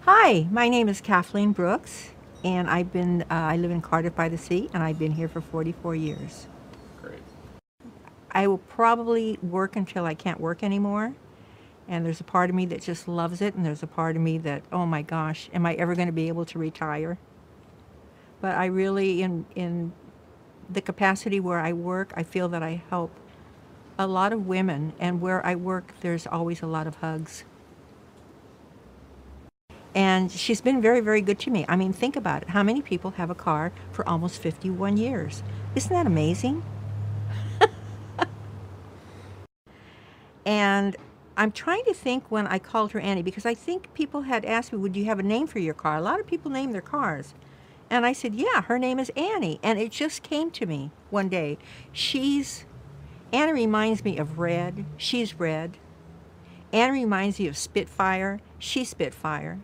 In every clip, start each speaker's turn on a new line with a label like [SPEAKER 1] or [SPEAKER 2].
[SPEAKER 1] Hi, my name is Kathleen Brooks, and I live in Cardiff by the Sea, and I've been here for 44 years.
[SPEAKER 2] Great.
[SPEAKER 1] I will probably work until I can't work anymore, and there's a part of me that just loves it, and there's a part of me that, oh my gosh, am I ever going to be able to retire? But I really, in the capacity where I work, I feel that I help a lot of women, and where I work, there's always a lot of hugs. And she's been very, very good to me. I mean, think about it. How many people have a car for almost 51 years? Isn't that amazing? And I'm trying to think when I called her Annie, because I think people had asked me, would you have a name for your car? A lot of people name their cars. And I said, yeah, her name is Annie. And it just came to me one day. Annie reminds me of red. She's red. Annie reminds me of Spitfire. She's Spitfire.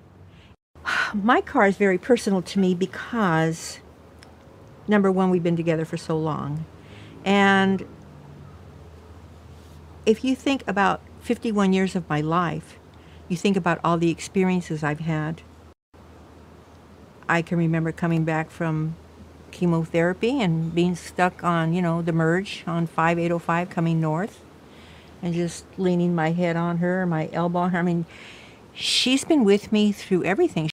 [SPEAKER 1] My car is very personal to me because, number one, we've been together for so long. And if you think about 51 years of my life, you think about all the experiences I've had. I can remember coming back from chemotherapy and being stuck on, the merge on 5805 coming north, and just leaning my head on her, my elbow on her. I mean, she's been with me through everything.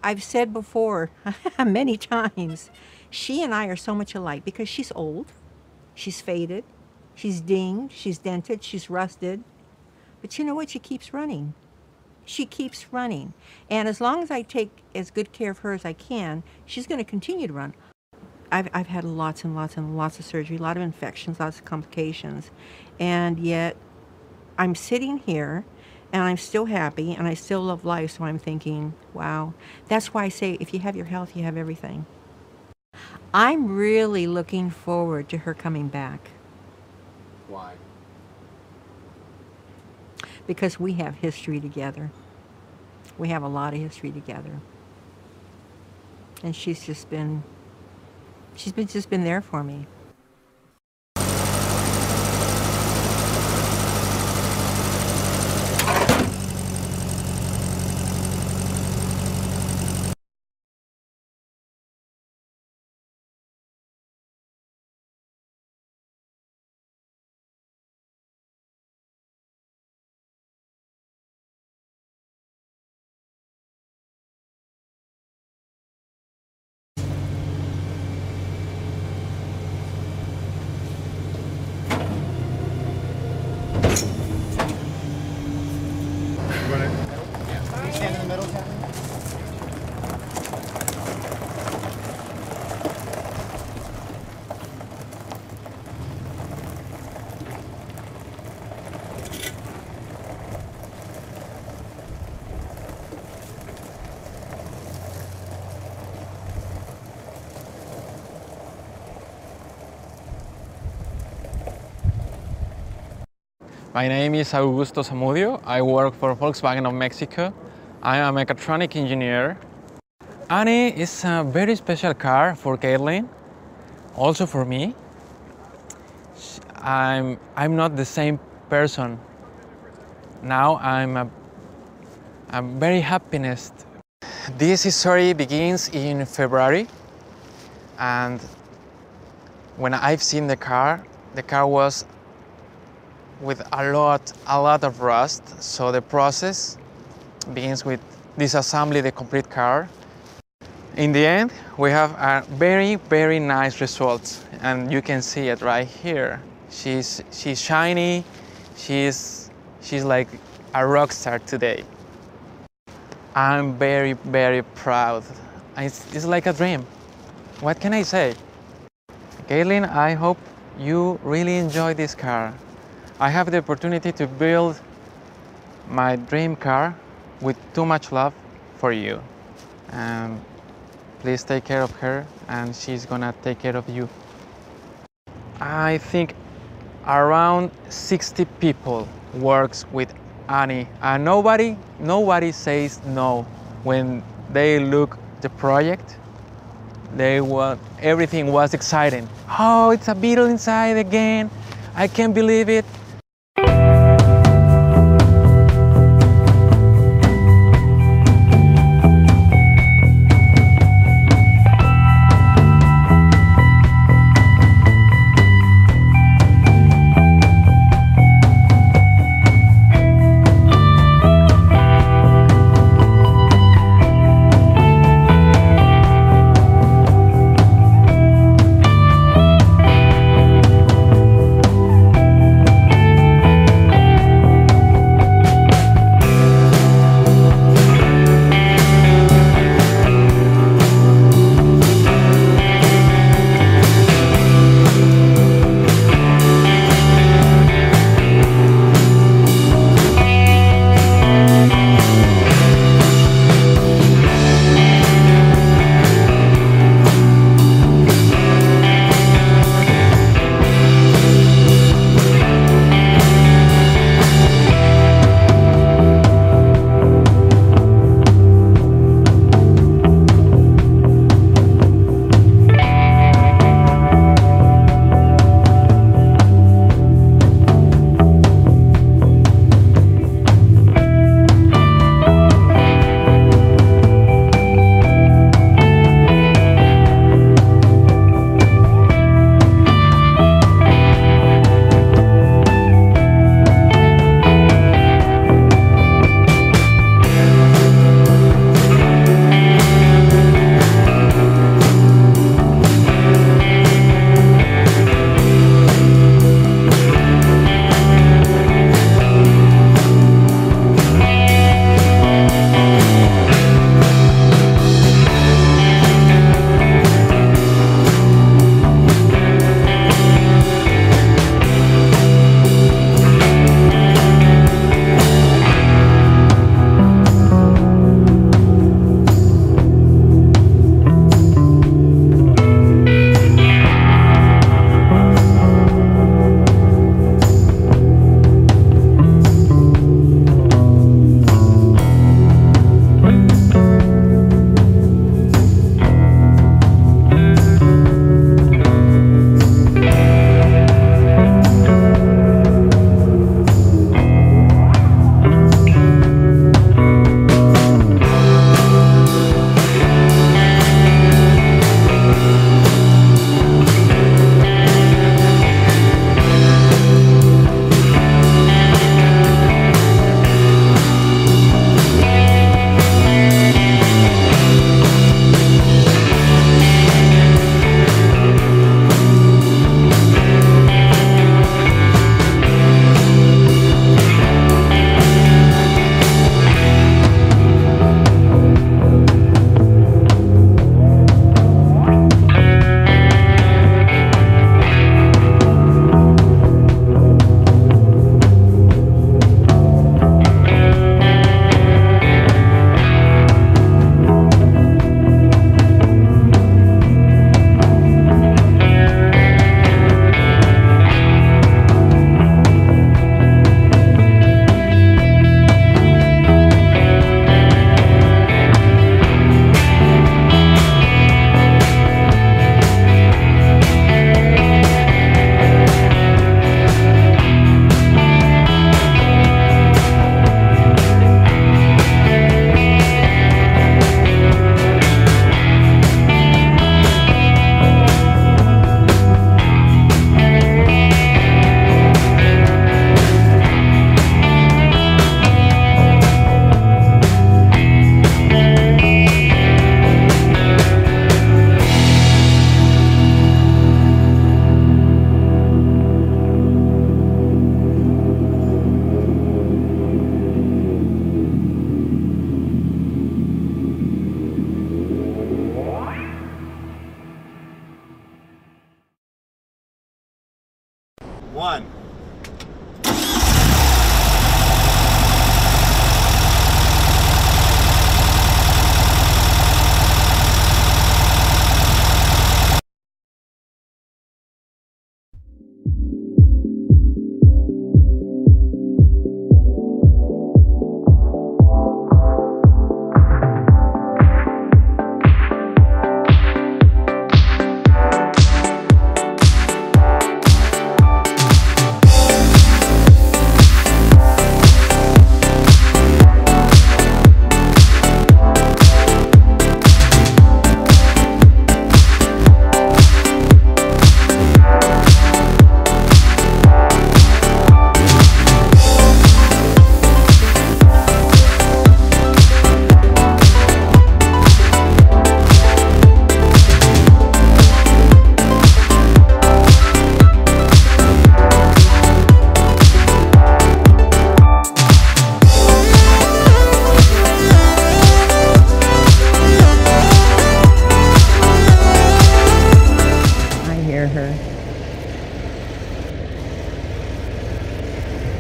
[SPEAKER 1] I've said before many times, she and I are so much alike because she's old, she's faded, she's dinged, she's dented, she's rusted. But you know what? She keeps running. She keeps running. And as long as I take as good care of her as I can, she's going to continue to run. I've had lots and lots and lots of surgery, a lot of infections, lots of complications. And yet I'm sitting here and I'm still happy and I still love life. So I'm thinking, wow, that's why I say if you have your health, you have everything. I'm really looking forward to her coming back.
[SPEAKER 2] Why?
[SPEAKER 1] Because we have history together. We have a lot of history together. And she's just been there for me.
[SPEAKER 2] Stand in the middle, Kathy? My name is Augusto Zamudio. I work for Volkswagen of Mexico. I am a mechatronic engineer. Annie is a very special car for KATHLEEN, also for me. I'm not the same person. Now I'm very happiness. This story begins in February, and when I've seen the car was with a lot of rust. So the process begins with disassembly the complete car. In the end, we have a very nice result, and you can see it right here. She's shiny. She's like a rock star today. I'm very proud. It's like a dream. What can I say? KATHLEEN, I hope you really enjoy this car. I have the opportunity to build my dream car with too much love for you. Please take care of her, and she's gonna take care of you. I think around 60 people works with Annie, and nobody says no when they look the project. Everything was exciting. Oh, it's a Beetle inside again. I can't believe it.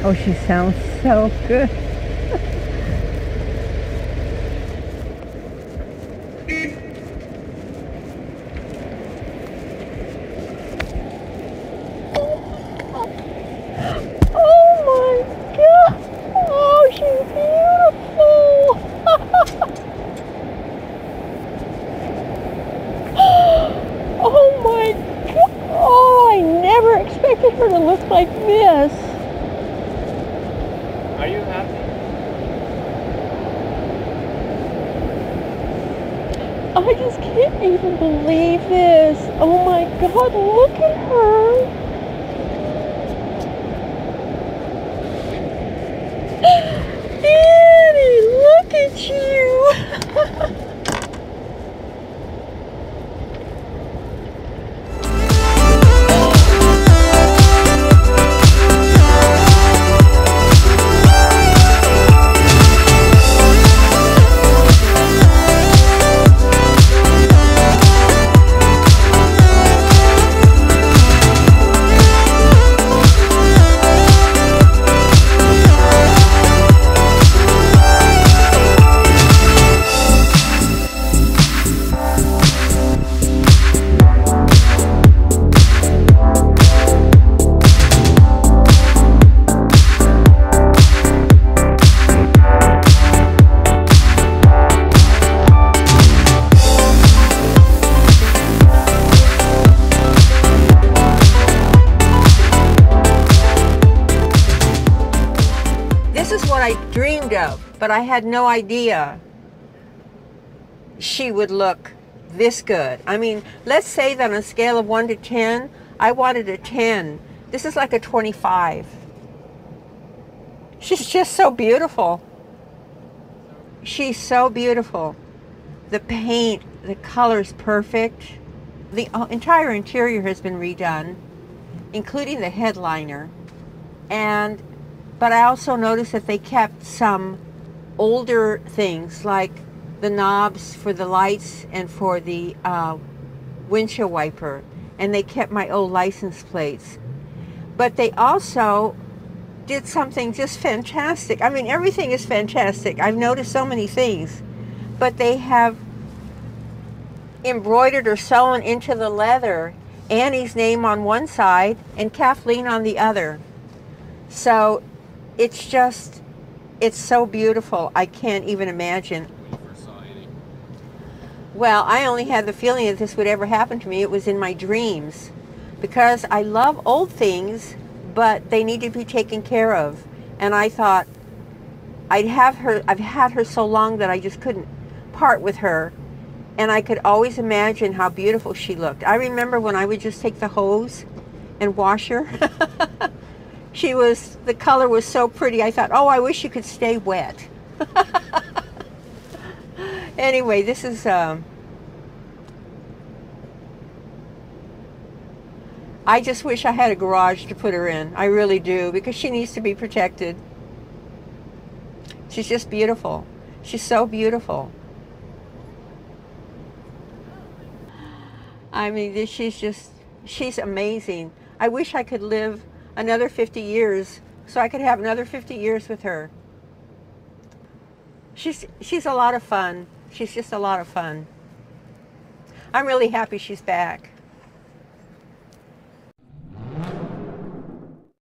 [SPEAKER 1] Oh, she sounds so good. Oh my God! Oh, she's beautiful! Oh my God! Oh, I never expected her to look like this.
[SPEAKER 2] Are you happy?
[SPEAKER 1] I just can't even believe this. Oh my God, look at her. Annie, look at you. This is what I dreamed of, but I had no idea she would look this good. I mean, let's say that on a scale of 1 to 10, I wanted a 10. This is like a 25. She's just so beautiful. She's so beautiful. The paint, the color's perfect. The entire interior has been redone, including the headliner. But I also noticed that they kept some older things like the knobs for the lights and for the windshield wiper, and they kept my old license plates. But they also did something just fantastic. I mean, everything is fantastic. I've noticed so many things, but they have embroidered or sewn into the leather Annie's name on one side and Kathleen on the other. So it's just, it's so beautiful. I can't even imagine. Well, I only had the feeling that this would ever happen to me. It was in my dreams, because I love old things, but they need to be taken care of. And I thought I've had her so long that I just couldn't part with her. And I could always imagine how beautiful she looked. I remember when I would just take the hose and wash her. The color was so pretty. I thought, oh, I wish you could stay wet. Anyway, this is, I just wish I had a garage to put her in. I really do, because she needs to be protected. She's just beautiful. She's so beautiful. I mean, she's amazing. I wish I could live another 50 years so I could have another 50 years with her. She's a lot of fun. She's just a lot of fun. I'm really happy she's back.